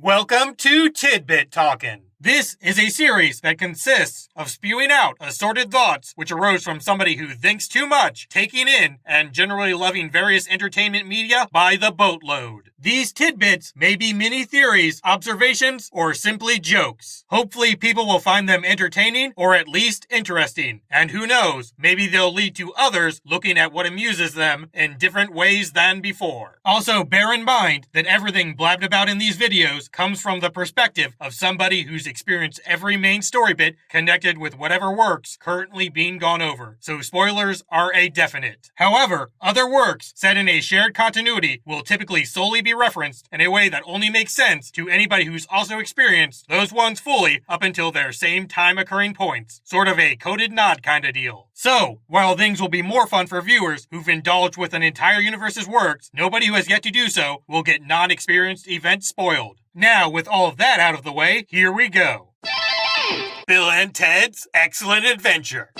Welcome to Tidbit Talkin. This is a series that consists of spewing out assorted thoughts which arose from somebody who thinks too much, taking in, and generally loving various entertainment media by the boatload. These tidbits may be mini theories, observations, or simply jokes. Hopefully people will find them entertaining or at least interesting. And who knows, maybe they'll lead to others looking at what amuses them in different ways than before. Also, bear in mind that everything blabbed about in these videos comes from the perspective of somebody who's experienced every main story bit connected with whatever works currently being gone over. So spoilers are a definite. However, other works set in a shared continuity will typically solely be referenced in a way that only makes sense to anybody who's also experienced those ones fully up until their same time occurring points. Sort of a coded nod kind of deal. So, while things will be more fun for viewers who've indulged with an entire universe's works, nobody who has yet to do so will get non-experienced events spoiled. Now, with all of that out of the way, here we go. Bill and Ted's Excellent Adventure.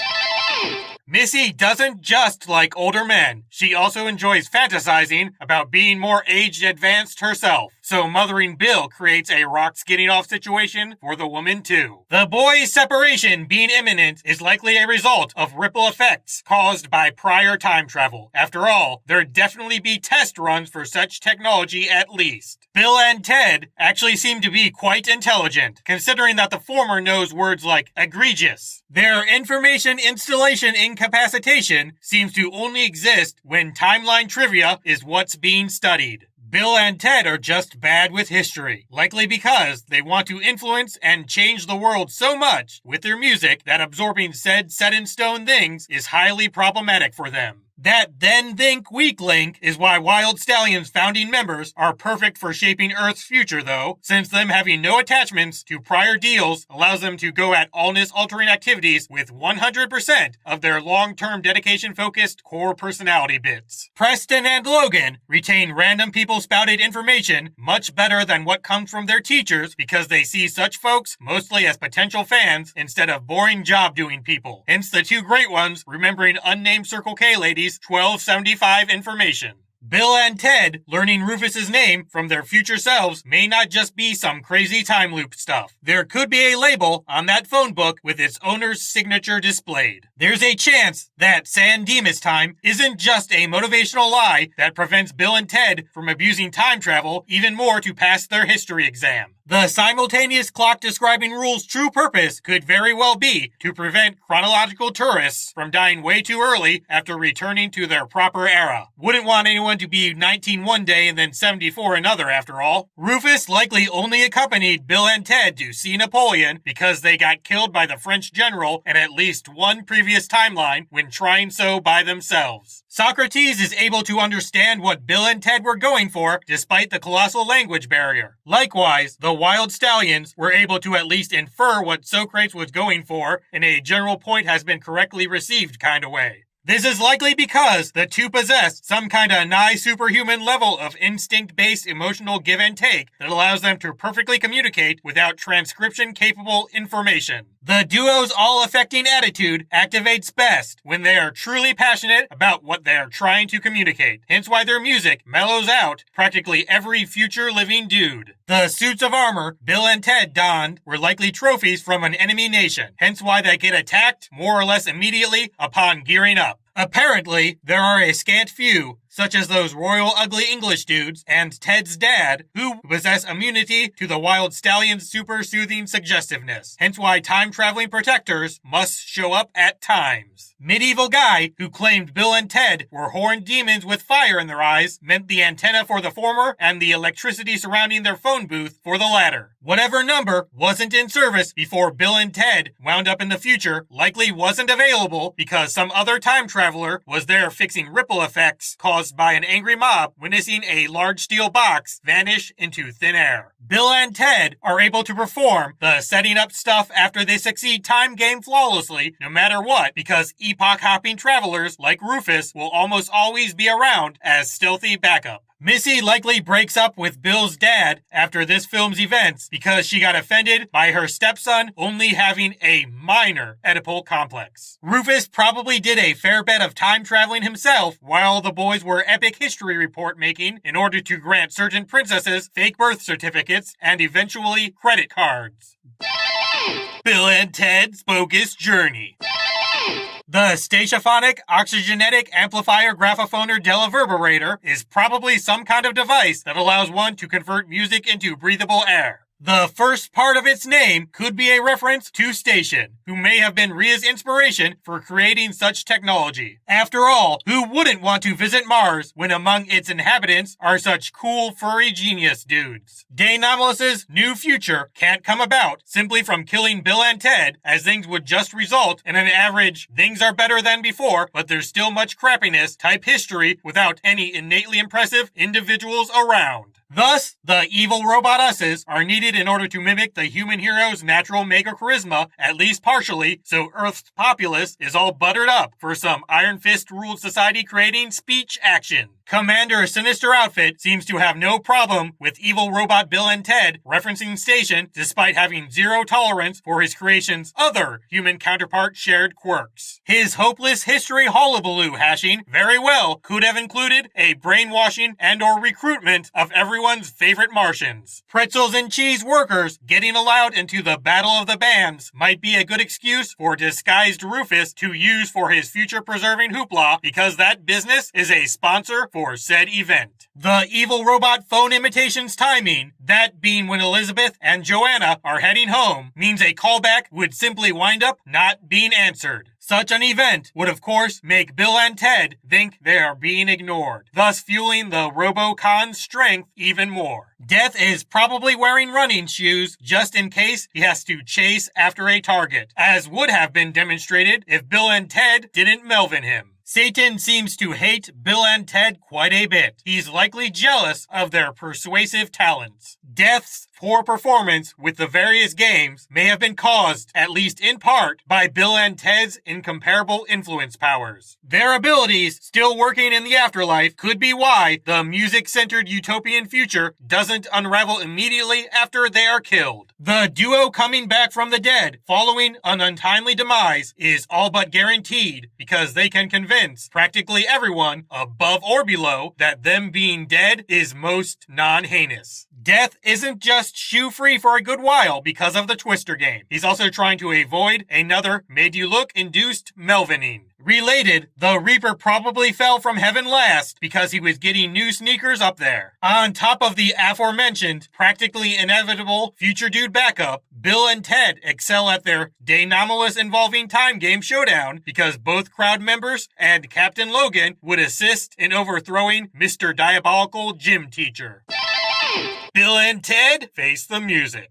Missy doesn't just like older men. She also enjoys fantasizing about being more age-advanced herself. So mothering Bill creates a rocks getting off situation for the woman too. The boys' separation being imminent is likely a result of ripple effects caused by prior time travel. After all, there'd definitely be test runs for such technology at least. Bill and Ted actually seem to be quite intelligent, considering that the former knows words like egregious. Their information installation incapacitation seems to only exist when timeline trivia is what's being studied. Bill and Ted are just bad with history, likely because they want to influence and change the world so much with their music that absorbing said set-in-stone things is highly problematic for them. That then-think weak link is why Wild Stallion's founding members are perfect for shaping Earth's future, though, since them having no attachments to prior deals allows them to go at allness-altering activities with 100% of their long-term dedication-focused core personality bits. Preston and Logan retain random people-spouted information much better than what comes from their teachers because they see such folks mostly as potential fans instead of boring job-doing people. Hence the two great ones remembering unnamed Circle K ladies 1275 information. Bill and Ted learning Rufus's name from their future selves may not just be some crazy time loop stuff. There could be a label on that phone book with its owner's signature displayed. There's a chance that San Dimas time isn't just a motivational lie that prevents Bill and Ted from abusing time travel even more to pass their history exam. The simultaneous clock describing rule's true purpose could very well be to prevent chronological tourists from dying way too early after returning to their proper era. Wouldn't want anyone to be 19 one day and then 74 another after all. Rufus likely only accompanied Bill and Ted to see Napoleon because they got killed by the French general in at least one previous timeline when trying so by themselves. Socrates is able to understand what Bill and Ted were going for despite the colossal language barrier. Likewise, the Wild Stallions were able to at least infer what Socrates was going for in a general point has been correctly received kind of way. This is likely because the two possess some kind of nigh superhuman level of instinct-based emotional give and take that allows them to perfectly communicate without transcription-capable information. The duo's all-affecting attitude activates best when they are truly passionate about what they are trying to communicate, hence why their music mellows out practically every future living dude. The suits of armor Bill and Ted donned were likely trophies from an enemy nation, hence why they get attacked more or less immediately upon gearing up. Apparently, there are a scant few, such as those royal ugly English dudes and Ted's dad, who possess immunity to the Wild Stallion's super soothing suggestiveness, hence why time-traveling protectors must show up at times. Medieval guy who claimed Bill and Ted were horned demons with fire in their eyes meant the antenna for the former and the electricity surrounding their phone booth for the latter. Whatever number wasn't in service before Bill and Ted wound up in the future likely wasn't available because some other time traveler was there fixing ripple effects caused by an angry mob witnessing a large steel box vanish into thin air. Bill and Ted are able to perform the setting up stuff after they succeed time game flawlessly no matter what because epoch-hopping travelers like Rufus will almost always be around as stealthy backup. Missy likely breaks up with Bill's dad after this film's events because she got offended by her stepson only having a minor Oedipal complex. Rufus probably did a fair bit of time traveling himself while the boys were epic history report making in order to grant certain princesses fake birth certificates and eventually credit cards. Bill and Ted's Bogus Journey. The Stationphonic Oxygenetic Amplifier Graphophoner Delaverberator is probably some kind of device that allows one to convert music into breathable air. The first part of its name could be a reference to Station, who may have been Rhea's inspiration for creating such technology. After all, who wouldn't want to visit Mars when among its inhabitants are such cool furry genius dudes? Daenomalous's new future can't come about simply from killing Bill and Ted, as things would just result in an average things are better than before, but there's still much crappiness type history without any innately impressive individuals around. Thus, the evil robot us's are needed in order to mimic the human hero's natural mega charisma, at least partially, so Earth's populace is all buttered up for some Iron Fist-ruled society creating speech action. Commander Sinister Outfit seems to have no problem with evil robot Bill and Ted referencing Station despite having zero tolerance for his creation's other human counterpart shared quirks. His hopeless history hullabaloo hashing very well could have included a brainwashing and or recruitment of everyone's favorite Martians. Pretzels and cheese workers getting allowed into the Battle of the Bands might be a good excuse for disguised Rufus to use for his future-preserving hoopla because that business is a sponsor for said event. The evil robot phone imitation's timing, that being when Elizabeth and Joanna are heading home, means a callback would simply wind up not being answered. Such an event would of course make Bill and Ted think they are being ignored, thus fueling the RoboCon's strength even more. Death is probably wearing running shoes just in case he has to chase after a target, as would have been demonstrated if Bill and Ted didn't Melvin him. Satan seems to hate Bill and Ted quite a bit. He's likely jealous of their persuasive talents. Death's poor performance with the various games may have been caused, at least in part, by Bill and Ted's incomparable influence powers. Their abilities, still working in the afterlife, could be why the music-centered utopian future doesn't unravel immediately after they are killed. The duo coming back from the dead following an untimely demise is all but guaranteed because they can convince practically everyone, above or below, that them being dead is most non-heinous. Death isn't just shoe-free for a good while because of the Twister game. He's also trying to avoid another made-you-look-induced Melvining. Related, the Reaper probably fell from heaven last because he was getting new sneakers up there. On top of the aforementioned, practically inevitable future dude backup, Bill and Ted excel at their Daenomolous involving time game showdown because both crowd members and Captain Logan would assist in overthrowing Mr. Diabolical Gym Teacher. Bill and Ted face the music.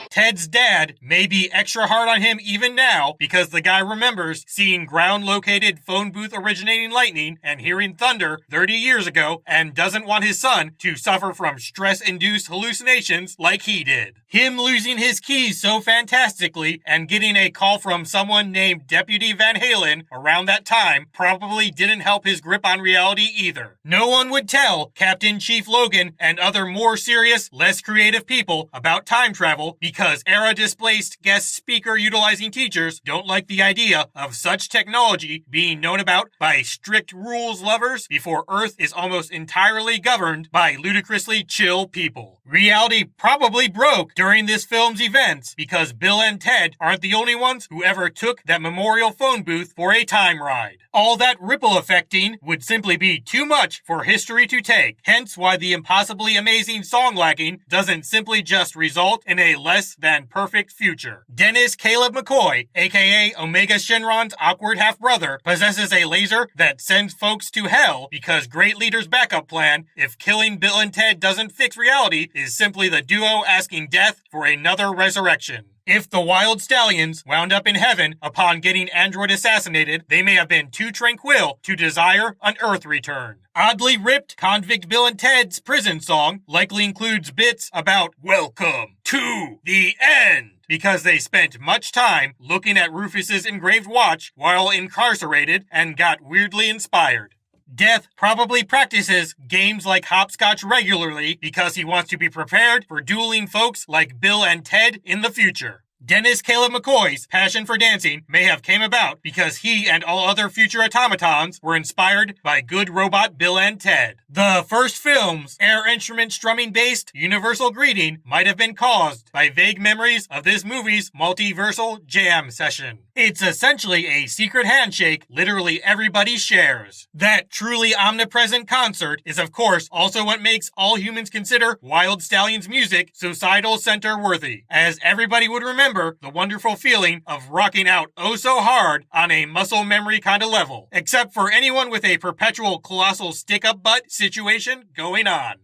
Ted's dad may be extra hard on him even now because the guy remembers seeing ground-located phone booth originating lightning and hearing thunder 30 years ago and doesn't want his son to suffer from stress-induced hallucinations like he did. Him losing his keys so fantastically and getting a call from someone named Deputy Van Halen around that time probably didn't help his grip on reality either. No one would tell Captain Chief Logan and other more serious, less creative people about time travel because era-displaced guest speaker-utilizing teachers don't like the idea of such technology being known about by strict rules lovers before Earth is almost entirely governed by ludicrously chill people. Reality probably broke during this film's events because Bill and Ted aren't the only ones who ever took that memorial phone booth for a time ride. All that ripple affecting would simply be too much for history to take, hence why the impossibly amazing song lacking doesn't simply just result in a less than perfect future. Dennis Caleb McCoy, aka Omega Shenron's awkward half-brother, possesses a laser that sends folks to hell because Great Leader's backup plan, if killing Bill and Ted doesn't fix reality, is simply the duo asking death for another resurrection. If the Wild Stallions wound up in heaven upon getting Android assassinated, they may have been too tranquil to desire an Earth return. Oddly ripped convict Bill and Ted's prison song likely includes bits about welcome to the end, because they spent much time looking at Rufus's engraved watch while incarcerated and got weirdly inspired. Death probably practices games like hopscotch regularly because he wants to be prepared for dueling folks like Bill and Ted in the future. Dennis Caleb McCoy's passion for dancing may have came about because he and all other future automatons were inspired by good robot Bill and Ted. The first film's air instrument strumming-based universal greeting might have been caused by vague memories of this movie's multiversal jam session. It's essentially a secret handshake literally everybody shares. That truly omnipresent concert is of course also what makes all humans consider Wild Stallions music societal center worthy, as everybody would remember the wonderful feeling of rocking out oh so hard on a muscle memory kind of level, except for anyone with a perpetual colossal stick-up butt situation going on.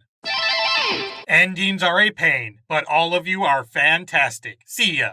Endings are a pain, but all of you are fantastic. See ya.